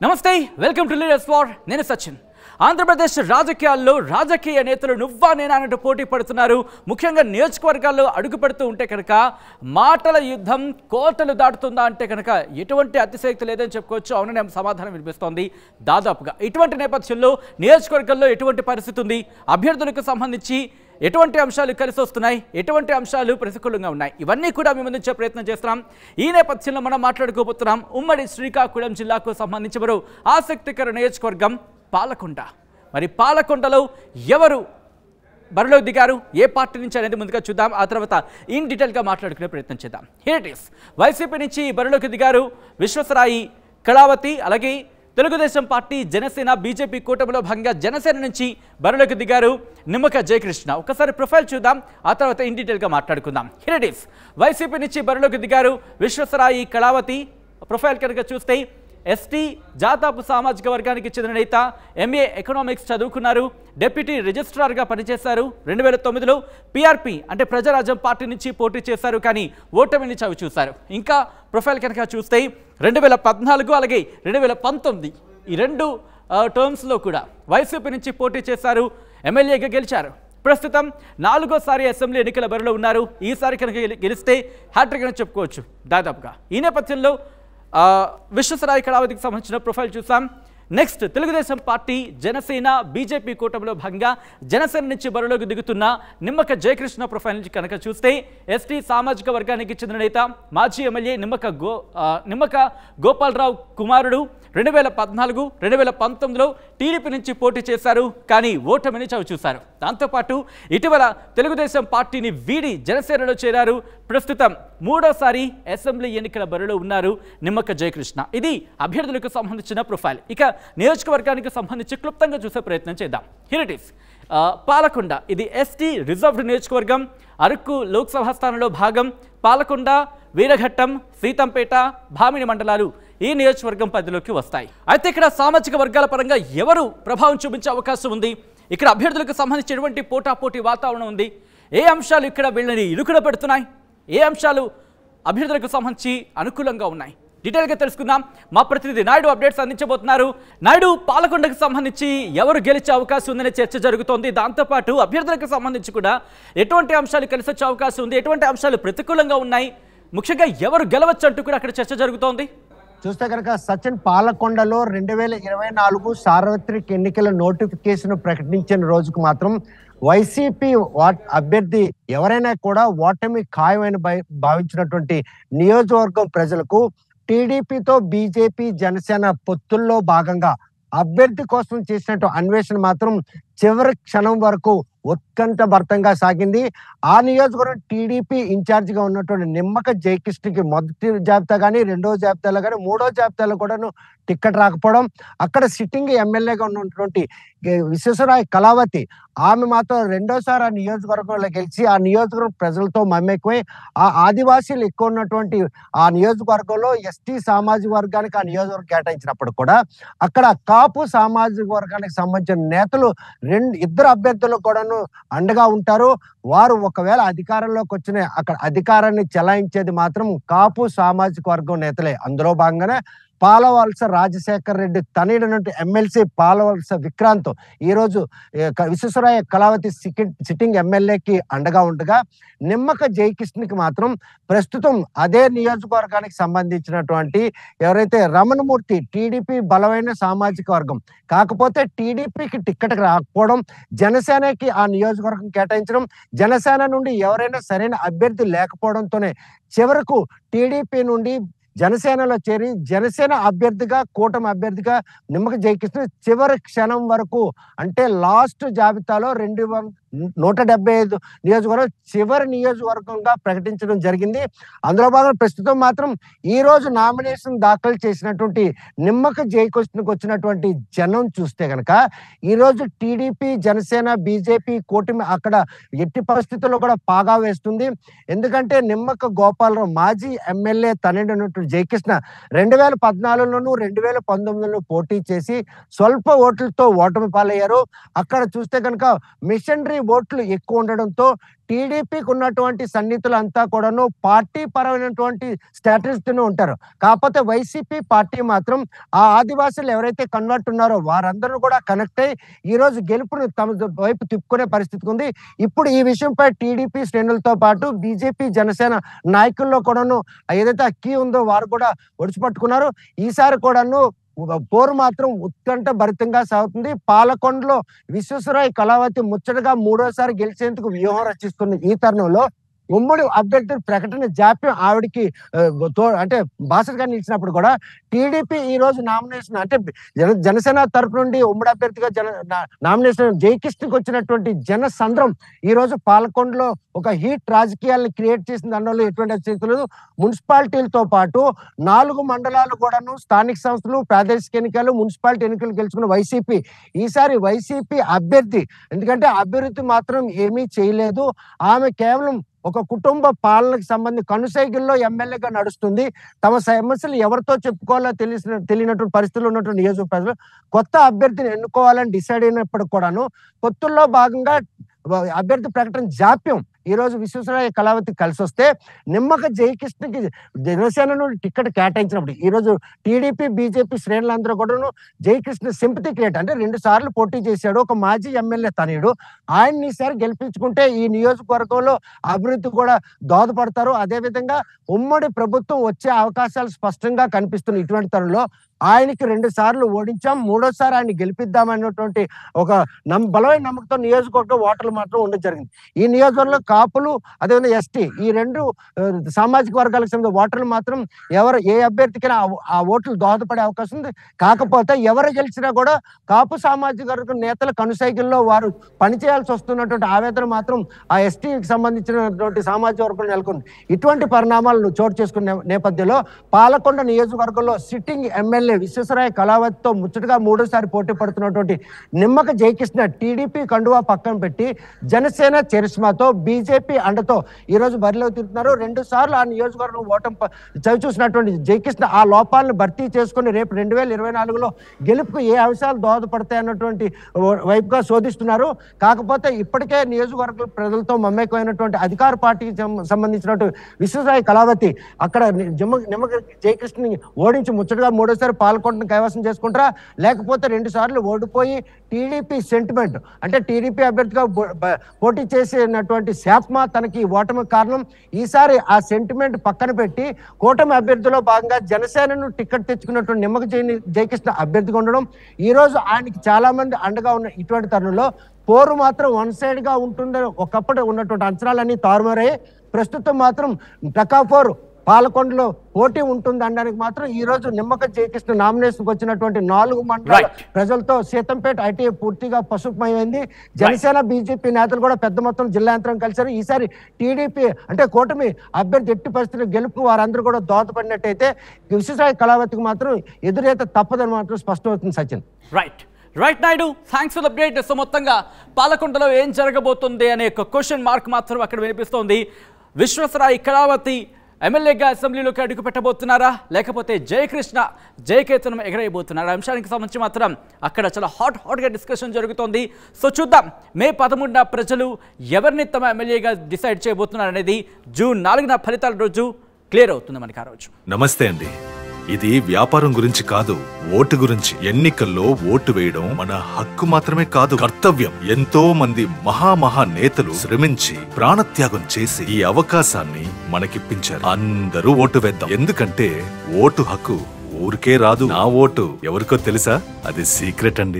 నమస్తే welcome to leaders far నేను సచిన్. ఆంధ్రప్రదేశ్ రాజకీయాల్లో రాజకీయ నేతలు నువ్వా నేనా అన్నట్టు పోటీ పడుతున్నారు. ముఖ్యంగా నియోజకవర్గాల్లో అడుగు పెడుతూ ఉంటే కనుక మాటల యుద్ధం కోటలు దాటుతుందా అంటే కనుక ఎటువంటి అతిశయక్తి లేదని చెప్పుకోవచ్చు. అవుననే సమాధానం వినిపిస్తోంది దాదాపుగా. ఇటువంటి నేపథ్యంలో నియోజకవర్గాల్లో ఎటువంటి పరిస్థితి ఉంది, అభ్యర్థులకు సంబంధించి ఎటువంటి అంశాలు కలిసి వస్తున్నాయి, ఎటువంటి అంశాలు ప్రతికూలంగా ఉన్నాయి, ఇవన్నీ కూడా మేము ముందుంచే ప్రయత్నం చేస్తున్నాం. ఈ నేపథ్యంలో మనం మాట్లాడుకోబోతున్నాం ఉమ్మడి శ్రీకాకుళం జిల్లాకు సంబంధించి మరో ఆసక్తికర నియోజకవర్గం పాలకొండ. మరి పాలకొండలో ఎవరు బరిలో దిగారు, ఏ పార్టీ నుంచి అనేది ముందుగా చూద్దాం. ఆ తర్వాత ఇన్ డీటెయిల్గా మాట్లాడుకునే ప్రయత్నం చేద్దాం. Here it is. వైసీపీ నుంచి బరిలోకి దిగారు విశ్వేశ్వరాయి కళావతి. అలాగే తెలుగుదేశం పార్టీ, జనసేన, బీజేపీ కూటమిలో భాగంగా జనసేన నుంచి బరిలోకి దిగారు నిమ్మక జయకృష్ణ. ఒకసారి ప్రొఫైల్ చూద్దాం, ఆ తర్వాత ఇన్ డీటెయిల్గా మాట్లాడుకుందాం. Here it is. వైసీపీ నుంచి బరిలోకి దిగారు విశ్వేశ్వరాయి కళావతి. ప్రొఫైల్ కనుక చూస్తే ఎస్టీ జాతాపు సామాజిక వర్గానికి చెందిన నేత, ఎంఏ ఎకనామిక్స్ చదువుకున్నారు, డిప్యూటీ రిజిస్ట్రార్గా పనిచేశారు. 2009లో పీఆర్పీ అంటే ప్రజారాజ్యం పార్టీ నుంచి పోటీ చేశారు, కానీ ఓటమిని చవి చూశారు. ఇంకా ప్రొఫైల్ కనుక చూస్తే 2014 అలాగే 2019 ఈ రెండు టర్మ్స్లో కూడా వైసీపీ నుంచి పోటీ చేశారు, ఎమ్మెల్యేగా గెలిచారు. ప్రస్తుతం 4వ అసెంబ్లీ ఎన్నికల బరిలో ఉన్నారు. ఈసారి కనుక గెలిస్తే హ్యాట్రిక్ అని చెప్పుకోవచ్చు దాదాపుగా. ఈ నేపథ్యంలో విశ్వేశ్వరాయి కళావతికి సంబంధించిన ప్రొఫైల్ చూసాం. Next Telugu Desam party, Janasena, BJP కూటమిలో భాగంగా జనసేన నుంచి బరిలోకి దిగుతున్న నిమ్మక జయకృష్ణ ప్రొఫైల్ నుంచి కనుక చూస్తే ఎస్టీ సామాజిక వర్గానికి చెందిన నేత, మాజీ ఎమ్మెల్యే నిమ్మక గోపాలరావు కుమారుడు. 2014, 2019లో టీడీపీ నుంచి పోటీ చేశారు, కానీ ఓటమిని చవి చూశారు. దాంతోపాటు ఇటీవల తెలుగుదేశం పార్టీని వీడి జనసేనలో చేరారు. ప్రస్తుతం 3వసారి అసెంబ్లీ ఎన్నికల బరిలో ఉన్నారు నిమ్మక జయకృష్ణ. ఇది అభ్యర్థులకు సంబంధించిన ప్రొఫైల్. ఇక నియోజకవర్గానికి సంబంధించి క్లుప్తంగా చూసే ప్రయత్నం చేద్దాం. Here it is. పాలకొండ ఇది ఎస్టీ రిజర్వ్డ్ నియోజకవర్గం. అరకు లోక్సభ స్థానంలో భాగం. పాలకొండ, వీరఘట్టం, సీతంపేట, భామిని మండలాలు ఈ నియోజకవర్గం పరిధిలోకి వస్తాయి. అయితే ఇక్కడ సామాజిక వర్గాల పరంగా ఎవరు ప్రభావం చూపించే అవకాశం ఉంది, ఇక్కడ అభ్యర్థులకు సంబంధించినటువంటి పోటాపోటీ వాతావరణం ఉంది, ఏ అంశాలు ఇక్కడ వీళ్ళని ఇరుకున పెడుతున్నాయి, ఏ అంశాలు అభ్యర్థులకు సంబంధించి అనుకూలంగా ఉన్నాయి, డీటెయిల్గా తెలుసుకుందాం. మా ప్రతినిధి నాయుడు అప్డేట్స్ అందించబోతున్నారు. నాయుడు, పాలకొండకు సంబంధించి ఎవరు గెలిచే అవకాశం ఉందనే చర్చ జరుగుతోంది. దాంతోపాటు అభ్యర్థులకు సంబంధించి కూడా ఎటువంటి అంశాలు కలిసి వచ్చే అవకాశం ఉంది, ఎటువంటి అంశాలు ప్రతికూలంగా ఉన్నాయి, ముఖ్యంగా ఎవరు గెలవచ్చు అంటూ కూడా అక్కడ చర్చ జరుగుతోంది. చూస్తే కనుక సచిన్, పాలకొండలో 2024 సార్వత్రిక ఎన్నికల నోటిఫికేషన్ ప్రకటించిన రోజుకు మాత్రం వైసీపీ అభ్యర్థి ఎవరైనా కూడా ఓటమి ఖాయమని భావించినటువంటి నియోజకవర్గం ప్రజలకు టీడీపీతో బీజేపీ, జనసేన పొత్తుల్లో భాగంగా అభ్యర్థి కోసం చేసినట్టు అన్వేషణ మాత్రం చివరి క్షణం వరకు ఉత్కంఠభరితంగా సాగింది. ఆ నియోజకవర్గం టీడీపీ ఇన్ఛార్జిగా ఉన్నటువంటి నిమ్మక జయకృష్ణకి మొదటి జాబితా కానీ, రెండవ జాబితాలో కానీ, మూడో జాబితాలో కూడాను టికెట్ రాకపోవడం, అక్కడ సిట్టింగ్ ఎమ్మెల్యేగా ఉన్నటువంటి విశ్వేశ్వరాయి కళావతి ఆమె మాత్రం రెండోసారి ఆ నియోజకవర్గంలో గెలిచి ఆ నియోజకవర్గం ప్రజలతో మమ్మేక్కువై ఆ ఆదివాసీలు ఎక్కువ ఉన్నటువంటి ఆ నియోజకవర్గంలో ఎస్టీ సామాజిక వర్గానికి ఆ నియోజకవర్గం కేటాయించినప్పుడు కూడా అక్కడ కాపు సామాజిక వర్గానికి సంబంధించిన నేతలు ఇద్దరు అభ్యర్థులు కూడాను అండగా ఉంటారు. వారు ఒకవేళ అధికారంలోకి వచ్చిన అక్కడ అధికారాన్ని చెలాయించేది మాత్రం కాపు సామాజిక వర్గం నేతలే. అందులో భాగంగానే పాలవలస రాజశేఖర్ రెడ్డి తనయుడైనటువంటి ఎమ్మెల్సీ పాలవలస విక్రాంత్ ఈ రోజు విశ్వేశ్వరాయ కళావతి సిట్టింగ్ ఎమ్మెల్యేకి అండగా ఉండగా, నిమ్మక జయకృష్ణకి మాత్రం ప్రస్తుతం అదే నియోజకవర్గానికి సంబంధించినటువంటి ఎవరైతే రమణమూర్తి, టీడీపీ బలమైన సామాజిక వర్గం, కాకపోతే టీడీపీకి టికెట్ రాకపోవడం, జనసేనకి ఆ నియోజకవర్గం కేటాయించడం, జనసేన నుండి ఎవరైనా సరైన అభ్యర్థి లేకపోవడంతోనే చివరకు టీడీపీ నుండి జనసేనలో చేరి జనసేన అభ్యర్థిగా, కూటమి అభ్యర్థిగా నిమ్మక జయకృష్ణ చివరి క్షణం వరకు అంటే లాస్ట్ జాబితాలో 175 నియోజకవర్గం చివరి నియోజకవర్గంగా ప్రకటించడం జరిగింది. అందులో భాగంగా ప్రస్తుతం మాత్రం ఈ రోజు నామినేషన్ దాఖలు చేసినటువంటి నిమ్మక జయకృష్ణకు వచ్చినటువంటి జనం చూస్తే కనుక ఈ రోజు టీడీపీ, జనసేన, బీజేపీ కూటమి అక్కడ ఎట్టి పరిస్థితుల్లో కూడా పాగా వేస్తుంది. ఎందుకంటే నిమ్మక గోపాలరావు మాజీ ఎమ్మెల్యే తనయుడైనటువంటి జయకృష్ణ 2014లోను 2019లో పోటీ చేసి స్వల్ప ఓట్లతో ఓటమి పాలయ్యారు. అక్కడ చూస్తే కనుక మిషనరీ ఓట్లు ఎక్కువ ఉండడంతో టీడీపీకి ఉన్నటువంటి సన్నిహితులంతా కూడాను పార్టీ పరమైనటువంటి స్ట్రాటజీతోనే ఉంటారు. కాకపోతే వైసీపీ పార్టీ మాత్రం ఆ ఆదివాసులు ఎవరైతే కన్వర్ట్ ఉన్నారో వారందరూ కూడా కనెక్ట్ అయ్యి ఈ రోజు గెలుపును తమ వైపు తిప్పుకునే పరిస్థితి ఉంది. ఇప్పుడు ఈ విషయంపై టీడీపీ శ్రేణులతో పాటు బీజేపీ జనసేన నాయకుల్లో కూడాను ఏదైతే అక్కీ ఉందో వారు కూడా ఒడిచిపట్టుకున్నారు. ఈసారి కూడాను పోరు మాత్రం ఉత్కంఠ భరితంగా సాగుతుంది. పాలకొండలో విశ్వేశ్వరరావు కళావతి ముచ్చటగా మూడోసారి గెలిచేందుకు వ్యూహం రచిస్తున్న ఈ తరుణంలో ఉమ్మడి అభ్యర్థి ప్రకటన జాప్యం ఆవిడికి అంటే బాసటగా నిలిచినప్పుడు కూడా టీడీపీ ఈ రోజు నామినేషన్ అంటే జనసేన తరపు నుండి ఉమ్మడి అభ్యర్థిగా నామినేషన్ జయకృష్ణకి వచ్చినటువంటి జన సంద్రం ఈ రోజు పాలకొండలో ఒక హీట్ రాజకీయాలను క్రియేట్ చేసిన దానిలో ఎటువంటి స్థితి లేదు. మున్సిపాలిటీలతో పాటు 4 మండలాలు కూడాను స్థానిక సంస్థలు, ప్రాదేశిక ఎన్నికలు, మున్సిపాలిటీ ఎన్నికలు గెలుచుకున్న వైసీపీ ఈసారి వైసీపీ అభ్యర్థి ఎందుకంటే అభివృద్ధి మాత్రం ఏమీ చేయలేదు. ఆమె కేవలం ఒక కుటుంబ పాలనకు సంబంధించి కనుసైగుల్లో ఎమ్మెల్యేగా నడుస్తుంది. తమ సమస్యలు ఎవరితో చెప్పుకోవాలో తెలియనటువంటి పరిస్థితుల్లో ఉన్నటువంటి నియోజక ప్రజలు కొత్త అభ్యర్థిని ఎన్నుకోవాలని డిసైడ్ అయినప్పుడు కూడాను పొత్తుల్లో భాగంగా అభ్యర్థి ప్రకటన జాప్యం ఈ రోజు విశ్వేశ్వరరావు కళావతి కలిసి వస్తే నిమ్మక జయకృష్ణకి జనసేన నుండి టికెట్ కేటాయించినప్పుడు ఈ రోజు టీడీపీ బీజేపీ శ్రేణులందరూ కూడాను జయకృష్ణ సింపతి క్రియేట్ అంటే 2 సార్లు పోటీ చేశాడు. ఒక మాజీ ఎమ్మెల్యే తనయుడు. ఆయన్ని ఈసారి గెలిపించుకుంటే ఈ నియోజకవర్గంలో అభివృద్ధి కూడా దోహదపడతారు. అదేవిధంగా ఉమ్మడి ప్రభుత్వం వచ్చే అవకాశాలు స్పష్టంగా కనిపిస్తున్నాయి. ఇటువంటి తరుణంలో ఆయనకి 2 సార్లు ఓడించాం, మూడోసారి ఆయన గెలిపిద్దామన్నటువంటి ఒక బలమైన నమ్మకంతో నియోజకవర్గం ఓటర్లు మాత్రం ఉండడం జరిగింది. ఈ నియోజకవర్గంలో కాపులు అదేవిధంగా ఎస్టీ ఈ 2 సామాజిక వర్గాలకు సంబంధించిన ఓటర్లు మాత్రం ఏ అభ్యర్థికైనా ఆ ఓట్లు దోహదపడే అవకాశం ఉంది. కాకపోతే ఎవరు గెలిచినా కూడా కాపు సామాజిక వర్గం నేతల కనుసైకిల్లో వారు పనిచేయాల్సి వస్తున్నటువంటి ఆవేదన మాత్రం ఆ ఎస్టీకి సంబంధించినటువంటి సామాజిక వర్గం నెలకొంది. ఇటువంటి పరిణామాలను చోటు చేసుకున్న నేపథ్యంలో పాలకొండ నియోజకవర్గంలో సిట్టింగ్ ఎమ్మెల్యే విశ్వేశ్వరరావు కళావతితో ముచ్చటగా మూడోసారి పోటీ పడుతున్నటువంటి నిమ్మక జయకృష్ణ టీడీపీ కండువా పక్కన పెట్టి జనసేన చరిస్మాతో బీజేపీ అండతో ఈ రోజు బరిలో తిరుగుతున్నారు. 2 సార్లు ఆ నియోజకవర్గం ఓటమి చవి చూసినటువంటి జయకృష్ణ ఆ లోపాలను భర్తీ చేసుకుని రేపు 2024లో గెలుపుకు ఏ అంశాలు దోహదపడతాయి అన్నటువంటి వైపుగా శోధిస్తున్నారు. కాకపోతే ఇప్పటికే నియోజకవర్గ ప్రజలతో మమేకమైనటువంటి అధికార పార్టీకి సంబంధించినటువంటి విశ్వేశ్వరరావు కళావతి అక్కడ నిమ్మక జయకృష్ణని ఓడించి ముచ్చటగా మూడోసారి పాల్గొంటున్న కైవసం చేసుకుంటారా, లేకపోతే 2 సార్లు ఓడిపోయి టీడీపీ సెంటిమెంట్ అంటే టీడీపీ అభ్యర్థిగా పోటీ చేసినటువంటి శాప్మా తనకి ఓటమి కారణం ఈసారి ఆ సెంటిమెంట్ పక్కన పెట్టి కూటమి అభ్యర్థిలో భాగంగా జనసేనను టికెట్ తెచ్చుకున్నటువంటి నిమ్మక జయకృష్ణ అభ్యర్థిగా ఉండడం ఈ రోజు ఆయనకి చాలా మంది అండగా ఉన్న ఇటువంటి తరుణంలో పోరు మాత్రం 1 సైడ్ గా ఉంటుందని ఒకప్పుడు ఉన్నటువంటి అంచనాలన్నీ తారుమారయ్యాయి. ప్రస్తుతం మాత్రం టకాఫోర్ పాలకొండలో పోటీ ఉంటుంది అనడానికి మాత్రం ఈ రోజు నిమ్మక జయకృష్ణ నామినేషన్కి వచ్చినటువంటి 4 మండలాల ప్రజలతో సీతంపేట ఐటీ పూర్తిగా పసుపుమయమైంది. జనసేన బీజేపీ నేతలు కూడా పెద్ద మొత్తం జిల్లా యంత్రం కలిశారు. ఈసారి టీడీపీ అంటే కూటమి అభ్యర్థి ఎట్టి పరిస్థితుల్లో గెలుపు వారందరూ కూడా దోహదపడినట్టయితే విశ్వేశ్వరరావు కళావతికి మాత్రం ఎదురైతే తప్పదని మాత్రం స్పష్టమవుతుంది. Sachin right Naidu, thanks for update. So మొత్తంగా పాలకొండలో ఏం జరగబోతుంది అనే ఒక క్వశ్చన్ మార్క్ మాత్రం అక్కడ వినిపిస్తోంది. విశ్వేశ్వరరావు కళావతి ఎమ్మెల్యేగా అసెంబ్లీలోకి అడుగు పెట్టబోతున్నారా, లేకపోతే జయకృష్ణ జయకేతనం ఎగరేయబోతున్నారా? అంశానికి సంబంధించి మాత్రం అక్కడ చాలా హాట్గా డిస్కషన్ జరుగుతోంది. సో చూద్దాం మే 13న ప్రజలు ఎవరిని తమ ఎమ్మెల్యేగా డిసైడ్ చేయబోతున్నారు అనేది జూన్ 4న ఫలితాల రోజు క్లియర్ అవుతుంది మనకి. ఆ రోజు నమస్తే అండి. ఇది వ్యాపారం గురించి కాదు, ఓటు గురించి. ఎన్నికల్లో ఓటు వేయడం మన హక్కు మాత్రమే కాదు, కర్తవ్యం. ఎంతో మంది మహా నేతలు శ్రమించి ప్రాణత్యాగం చేసి ఈ అవకాశాన్ని మనకిప్పించారు. అందరూ ఓటు వేద్దాం. ఎందుకంటే ఓటు హక్కు ఊరికే రాదు. నా ఓటు ఎవరికో తెలుసా? అది సీక్రెట్ అండి.